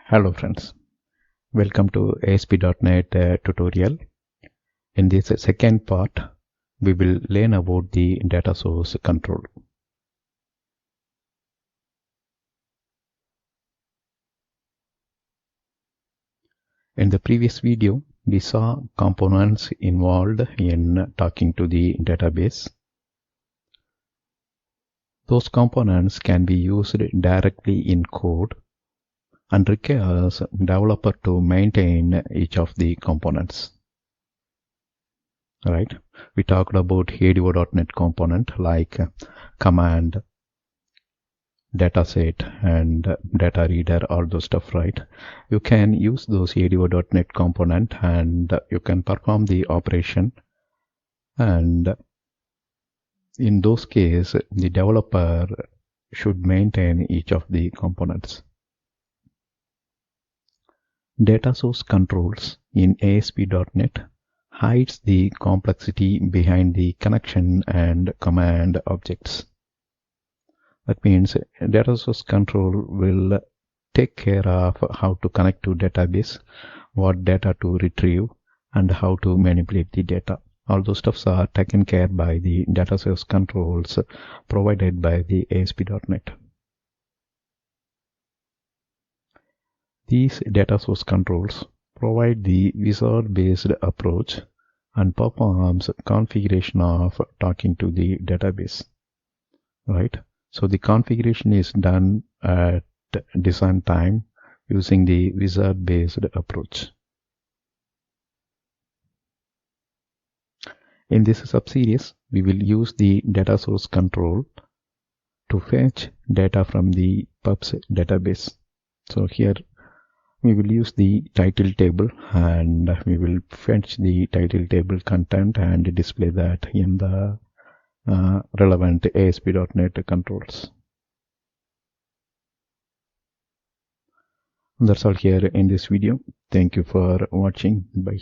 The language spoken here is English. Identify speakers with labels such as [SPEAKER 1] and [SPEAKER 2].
[SPEAKER 1] Hello friends, welcome to ASP.NET tutorial. In this second part, we will learn about the data source control. In the previous video, we saw components involved in talking to the database. Those components can be used directly in code and requires developer to maintain each of the components. Right? We talked about ADO.NET component like command, dataset, and data reader, all those stuff, right? You can use those ADO.NET component and you can perform the operation, and in those cases the developer should maintain each of the components. Data source controls in ASP.NET hides the complexity behind the connection and command objects. That means data source control will take care of how to connect to database, what data to retrieve, and how to manipulate the data. All those stuffs are taken care by the data source controls provided by the ASP.NET. These data source controls provide the wizard-based approach and performs configuration of talking to the database, right? So the configuration is done at design time using the wizard-based approach. In this subseries, we will use the data source control to fetch data from the pubs database. So here we will use the title table and we will fetch the title table content and display that in the relevant ASP.NET controls. That's all here in this video. Thank you for watching. Bye.